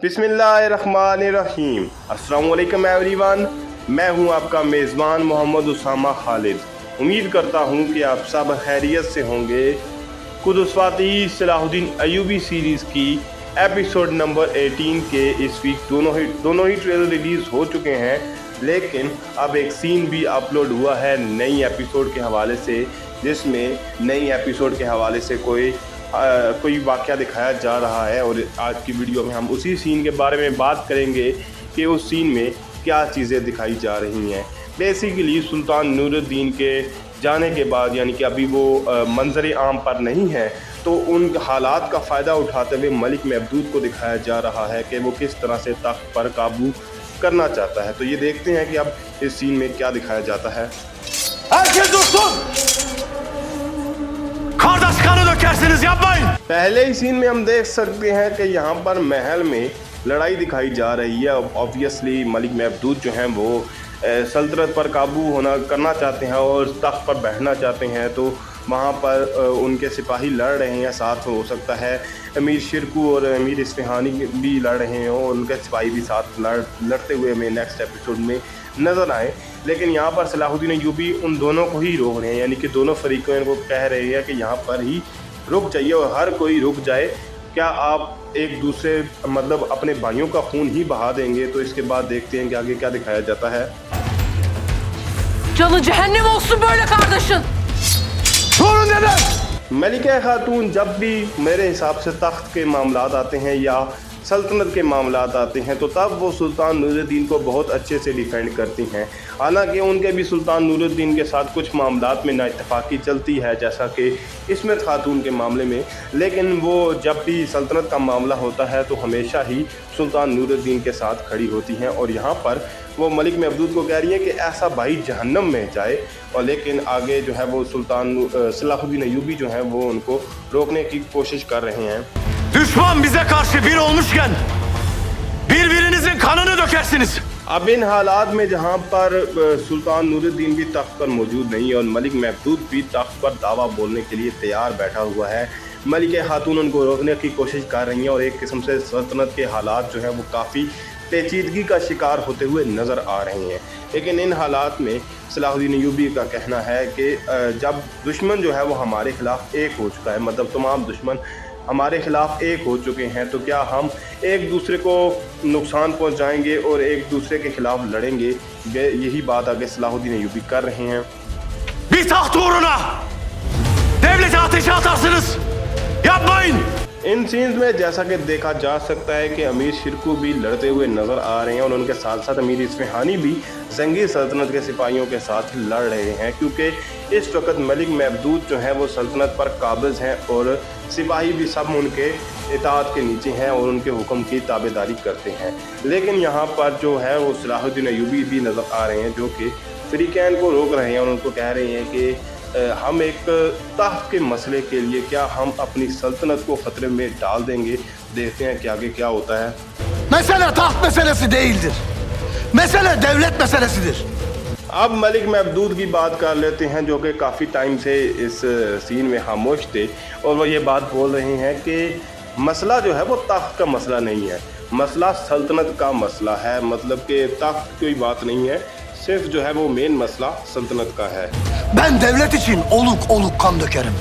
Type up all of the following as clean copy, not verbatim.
बिस्मिल्लाहिर्रहमानिर्रहीम। अस्सलाम वालेकुम एवरीवन, मैं हूं आपका मेज़बान मोहम्मद उसामा खालिद। उम्मीद करता हूं कि आप सब खैरियत से होंगे। कुदुसवाती सलाहुद्दीन अय्यूबी सीरीज़ की एपिसोड नंबर 18 के इस वीक दोनों ही ट्रेलर रिलीज़ हो चुके हैं, लेकिन अब एक सीन भी अपलोड हुआ है नई एपिसोड के हवाले से, जिसमें नई एपिसोड के हवाले से कोई वाक़या दिखाया जा रहा है। और आज की वीडियो में हम उसी सीन के बारे में बात करेंगे कि उस सीन में क्या चीज़ें दिखाई जा रही हैं। बेसिकली सुल्तान नूरुद्दीन के जाने के बाद, यानी कि अभी वो मंजर आम पर नहीं है, तो उन हालात का फ़ायदा उठाते हुए मलिक महमूद को दिखाया जा रहा है कि वो किस तरह से तख्त पर काबू करना चाहता है। तो ये देखते हैं कि अब इस सीन में क्या दिखाया जाता है। पहले ही सीन में हम देख सकते हैं कि यहाँ पर महल में लड़ाई दिखाई जा रही है। ऑब्वियसली मलिक महमूद जो हैं वो सल्तनत पर काबू करना चाहते हैं और तख्त पर बैठना चाहते हैं, तो वहाँ पर उनके सिपाही लड़ रहे हैं। साथ हो सकता है अमीर शिरकू और अमीर इस्फहानी भी लड़ रहे हों, उनके सिपाही भी साथ लड़ते हुए हमें नेक्स्ट एपिसोड में नज़र आए। लेकिन यहाँ पर सलाहुद्दीन अय्यूबी उन दोनों को ही रोक रहे हैं, यानी कि दोनों फरीकों को कह रहे हैं कि यहाँ पर ही रुक जाइए और हर कोई रुक जाए। क्या आप एक दूसरे अपने भाइयों का खून ही बहा देंगे? तो इसके बाद देखते हैं कि आगे क्या दिखाया जाता है। Canı cehennem olsun böyle kardeşin. मलिका खातून जब भी मेरे हिसाब से तख्त के मामलात आते हैं या सल्तनत के मामलात आते हैं, तो तब वो सुल्तान नूरुद्दीन को बहुत अच्छे से डिफेंड करती हैं। हालांकि उनके भी सुल्तान नूरुद्दीन के साथ कुछ मामलात में नाइत्तफाकी चलती है, जैसा कि इस्मत खातून के मामले में, लेकिन वो जब भी सल्तनत का मामला होता है तो हमेशा ही सुल्तान नूरुद्दीन के साथ खड़ी होती हैं। और यहाँ पर वो मलिक महमूद को कह रही है कि ऐसा भाई जहन्नम में जाए, और लेकिन आगे जो है वो सुल्तान सलाहुद्दीन अय्यूबी जो हैं वो उनको रोकने की कोशिश कर रहे हैं। Düşman bize karşı bir olmuşken birbirinizin kanını dökersiniz. अब इन हालात में जहाँ पर सुल्तान नूरुद्दीन भी तख्त पर मौजूद नहीं और मलिक महमूद भी तख्त पर दावा बोलने के लिए तैयार बैठा हुआ है, मलिका खातून उनको रोकने की कोशिश कर रही हैं और एक किस्म से सल्तनत के हालात जो हैं वो काफ़ी पेचीदगी का शिकार होते हुए नज़र आ रहे हैं। लेकिन इन हालात में सलाहुद्दीन अय्यूबी का कहना है कि जब दुश्मन जो है वो हमारे ख़िलाफ़ एक हो चुका है, तमाम दुश्मन हमारे ख़िलाफ़ एक हो चुके हैं, तो क्या हम एक दूसरे को नुकसान पहुंचाएंगे और एक दूसरे के ख़िलाफ़ लड़ेंगे? यही बात आगे सलाहुद्दीन अय्यूबी कर रहे हैं। Bir taht uğruna devlete ateşe atarsınız. Yapmayın. इन सीन्स में जैसा कि देखा जा सकता है कि अमीर शिरकू भी लड़ते हुए नज़र आ रहे हैं और उनके साथ साथ अमीर इस्फहानी भी जंगी सल्तनत के सिपाहियों के साथ लड़ रहे हैं, क्योंकि इस वक्त मलिक महमूद जो हैं वो सल्तनत पर काबिज हैं और सिपाही भी सब उनके इताअत के नीचे हैं और उनके हुक्म की ताबेदारी करते हैं। लेकिन यहाँ पर जो है वो सलाहुद्दीन अय्यूबी भी नज़र आ रहे हैं, जो कि फरीकैन को रोक रहे हैं और उनको कह रहे हैं कि हम एक तख्त के मसले के लिए क्या हम अपनी सल्तनत को ख़तरे में डाल देंगे? देखते हैं कि आगे क्या होता है। Mesele taht meselesi değildir. Mesele devlet meselesidir. अब मलिक महमूद की बात कर लेते हैं, जो कि काफ़ी टाइम से इस सीन में खामोश थे और वो ये बात बोल रहे हैं कि मसला जो है वो तख्त का मसला नहीं है, मसला सल्तनत का मसला है। कि तख्त कोई बात नहीं है, सिर्फ जो है वो मेन मसला सल्तनत का है। Ben devlet için oluk kan dökerim.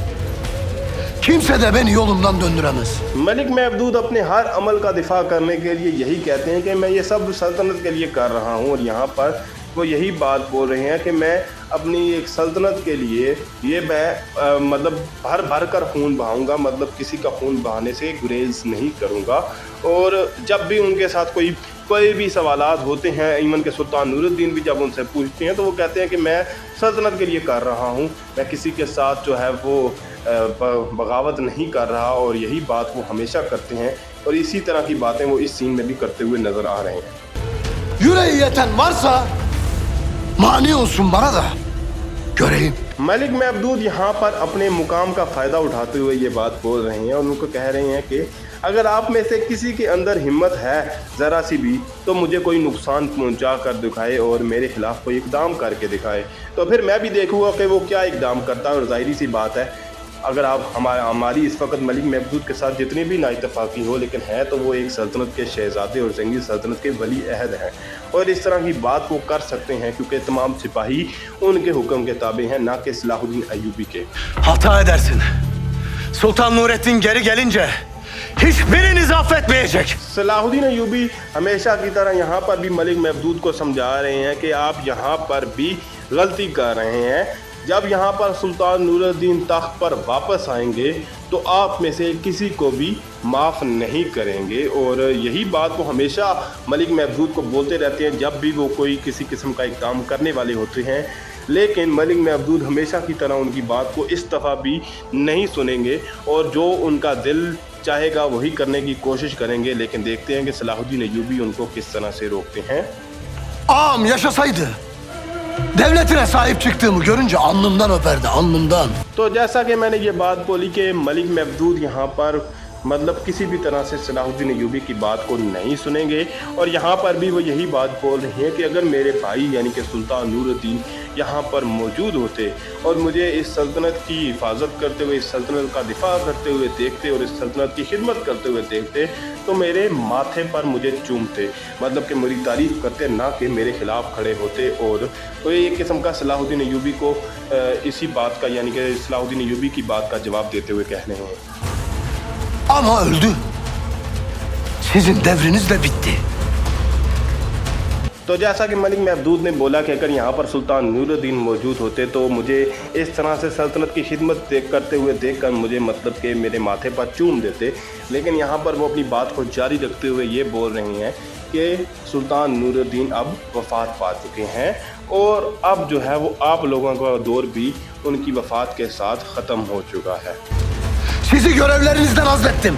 Kimse de beni yolumdan döndüremez. Malik Mahmood अपने हर अमल का दिफा करने के लिए यही कहते हैं कि मैं ये सब सल्तनत के लिए कर रहा हूँ, और यहाँ पर वो यही बात बोल रहे हैं कि मैं अपनी एक सल्तनत के लिए ये मैं भर भर कर खून बहाऊँगा, किसी का खून बहाने से गुरेज नहीं करूँगा। और जब भी उनके साथ कोई भी सवालात होते हैं, इवन के सुल्तान नूरुद्दीन भी जब उनसे पूछते हैं तो वो कहते हैं कि मैं सल्तनत के लिए कर रहा हूँ, मैं किसी के साथ जो है वो बगावत नहीं कर रहा। और यही बात वो हमेशा करते हैं और इसी तरह की बातें वो इस सीन में भी करते हुए नज़र आ रहे हैं। Yüreği yeten varsa mani olsun bana da göreyim. Malik Mahmood यहाँ पर अपने मुकाम का फ़ायदा उठाते हुए ये बात बोल रहे हैं और उनको कह रहे हैं कि अगर आप में से किसी के अंदर हिम्मत है ज़रा सी भी, तो मुझे कोई नुकसान पहुँचा कर दिखाए और मेरे ख़िलाफ़ कोई इक़दाम करके दिखाए, तो फिर मैं भी देखूँगा कि वो क्या इक़दाम करता है। और ज़ाहिरी सी बात है अगर आप हमारी इस वक्त मलिक महमूद के साथ जितनी भी नाइतफाकी हो, लेकिन है तो वो एक सल्तनत के शहजादे और जंगी सल्तनत के वली अहद हैं और इस तरह की बात वो कर सकते हैं क्योंकि तमाम सिपाही उनके हुक्म के ताबे हैं, ना कि सलाहुद्दीन अय्यूबी के। Hata edersin. Sultan Nurettin geri gelince hiçbiriniz affetmeyecek. Salahuddin Ayyubi हमेशा की तरह यहाँ पर भी मलिक महमूद को समझा रहे हैं कि आप यहाँ पर भी गलती कर रहे हैं। जब यहाँ पर सुल्तान नूरुद्दीन तख्त पर वापस आएंगे तो आप में से किसी को भी माफ़ नहीं करेंगे। और यही बात वो हमेशा मलिक महमूद को बोलते रहते हैं जब भी वो कोई किसी किस्म का इक़दाम करने वाले होते हैं, लेकिन मलिक महमूद हमेशा की तरह उनकी बात को इस दफ़ा भी नहीं सुनेंगे और जो uनका दिल चाहेगा वही करने की कोशिश करेंगे। लेकिन देखते हैं कि सलाहुद्दीन अय्यूबी उनको किस तरह से रोकते हैं। Ağam yaşasaydı devletine sahip çıktığımı görünce alnımdan öperdi, alnımdan. तो जैसा कि मैंने ये बात बोली कि मलिक महमूद यहाँ पर मतलब किसी भी तरह से सलाहुद्दीन अय्यूबी की बात को नहीं सुनेंगे और यहाँ पर भी वो यही बात बोल रहे हैं कि अगर मेरे भाई यानी कि सुल्तान नूरुद्दीन यहाँ पर मौजूद होते और मुझे इस सल्तनत की हिफाजत करते हुए, इस सल्तनत का दिफा करते हुए देखते और इस सल्तनत की खिदमत करते हुए देखते तो मेरे माथे पर मुझे चूमते, मतलब कि मेरी तारीफ़ करते, ना कि मेरे ख़िलाफ़ खड़े होते। और तो एक किस्म का सलाहुद्दीन अय्यूबी को इसी बात का यानी कि सलाहुद्दीन अय्यूबी की बात का जवाब देते हुए कह रहे हैं। Ama öldü. Sizin devriniz de bitti. तो जैसा कि मलिक महमूद ने बोला कि अगर यहाँ पर सुल्तान नूरुद्दीन मौजूद होते तो मुझे इस तरह से सल्तनत की खिदमत करते हुए देखकर मुझे मतलब कि मेरे माथे पर चूम देते, लेकिन यहाँ पर वो अपनी बात को जारी रखते हुए ये बोल रहे हैं कि सुल्तान नूरुद्दीन अब वफ़ात पा चुके हैं और अब जो है वो आप लोगों का दौर भी उनकी वफ़ात के साथ ख़त्म हो चुका है। Sizi görevlerinizden azlettim.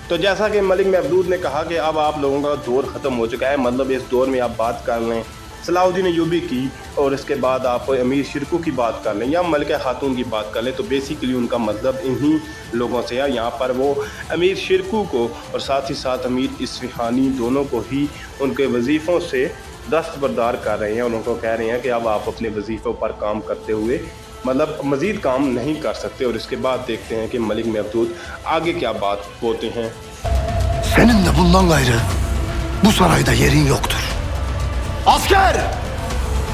तो जैसा कि मलिक महमूद ने कहा कि अब आप लोगों का दौर ख़त्म हो चुका है, मतलब इस दौर में आप बात कर लें सलाहुद्दीन अय्यूबी की और इसके बाद आप अमीर शिरकू की बात कर लें या मलिका खातून की बात कर लें, तो बेसिकली उनका मतलब इन्हीं लोगों से है। यहाँ पर वो अमीर शिरकू को और साथ ही साथ अमीर इस्फ़हानी दोनों को ही उनके वजीफ़ों से दस्तबरदार कर रहे हैं और उनको कह रहे हैं कि अब आप अपने वजीफ़ों पर काम करते हुए मतलब मज़ीद काम नहीं कर सकते। और इसके बाद देखते हैं कि मलिक महमूद आगे क्या बात बोलते हैं। Senin de bundan gayrı bu sarayda yerin yoktur. Asker!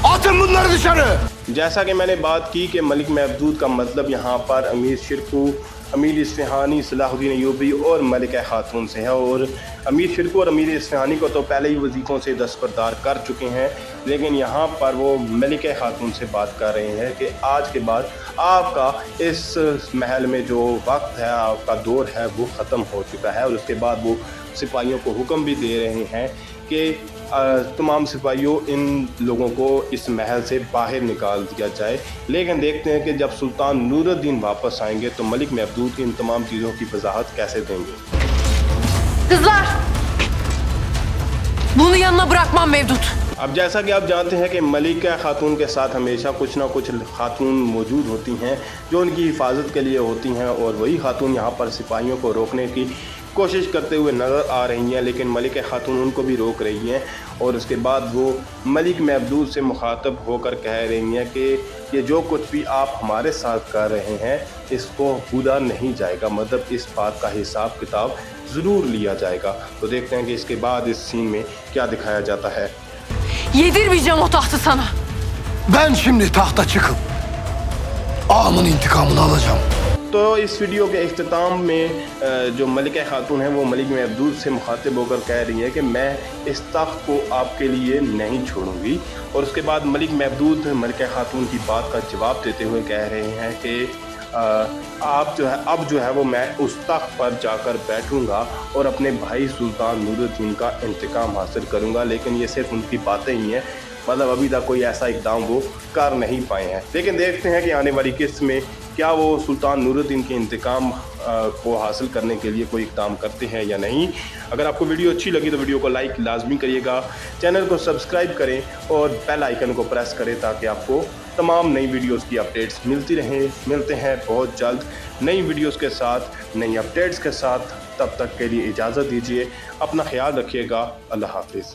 Atın bunları dışarı! जैसा कि मैंने बात की कि मलिक महमूद का मतलब यहाँ पर अमीर शिरकू, अमीर इस्फ़हानी, सलाहुद्दीन अय्यूबी और मलिका खातून से है। और अमीर शिरकू और अमीर इस्फ़हानी को तो पहले ही वजीफ़ों से दस्तबरदार कर चुके हैं, लेकिन यहाँ पर वो मलिका खातून से बात कर रहे हैं कि आज के बाद आपका इस महल में जो वक्त है, आपका दौर है वो ख़त्म हो चुका है। और उसके बाद वो सिपाहियों को हुक्म भी दे रहे हैं कि तमाम सिपाहियों इन लोगों को इस महल से बाहर निकाल दिया जाए। लेकिन देखते हैं कि जब सुल्तान नूरुद्दीन वापस आएंगे तो मलिक महमूद इन तमाम चीज़ों की वजाहत कैसे देंगे। Kızlar! Bunu yanına bırakmam Mevdut. अब जैसा कि आप जानते हैं कि मलिका खातून के साथ हमेशा कुछ ना कुछ खातून मौजूद होती हैं जो उनकी हिफाजत के लिए होती हैं और वही खातून यहाँ पर सिपाहियों को रोकने की कोशिश करते हुए नज़र आ रही हैं, लेकिन मलिका खातून उनको भी रोक रही हैं। और उसके बाद वो मलिक महमूद से मुखातब होकर कह रही हैं कि ये जो कुछ भी आप हमारे साथ कर रहे हैं इसको भूला नहीं जाएगा, मतलब इस बात का हिसाब किताब ज़रूर लिया जाएगा। तो देखते हैं कि इसके बाद इस सीन में क्या दिखाया जाता है। Yedirmeyeceğim o tahtı sana. Ben şimdi tahta çıkıp ağamın intikamını alacağım. तो इस वीडियो के इख्तिताम में जो मलिका खातून है वो मलिक महमूद से मुखातिब होकर कह रही है कि मैं इस तख्त को आपके लिए नहीं छोड़ूंगी। और उसके बाद मलिक महमूद मलिका खातून की बात का जवाब देते हुए कह रहे हैं कि आप जो है अब जो है वो मैं उस तख्त पर जाकर बैठूंगा और अपने भाई सुल्तान नूरुद्दीन का इंतकाम हासिल करूंगा। लेकिन ये सिर्फ उनकी बातें ही हैं, मतलब अभी तक कोई ऐसा इक़दाम वो कर नहीं पाए हैं। लेकिन देखते हैं कि आने वाली किस्त में क्या वो सुल्तान नूरुद्दीन के इंतकाम को हासिल करने के लिए कोई इक़दाम करते हैं या नहीं। अगर आपको वीडियो अच्छी लगी तो वीडियो को लाइक लाजमी करिएगा, चैनल को सब्सक्राइब करें और बेल आइकन को प्रेस करें ताकि आपको तमाम नई वीडियोस की अपडेट्स मिलती रहें। मिलते हैं बहुत जल्द नई वीडियोस के साथ, नई अपडेट्स के साथ। तब तक के लिए इजाज़त दीजिए, अपना ख्याल रखिएगा। अल्लाह हाफिज़।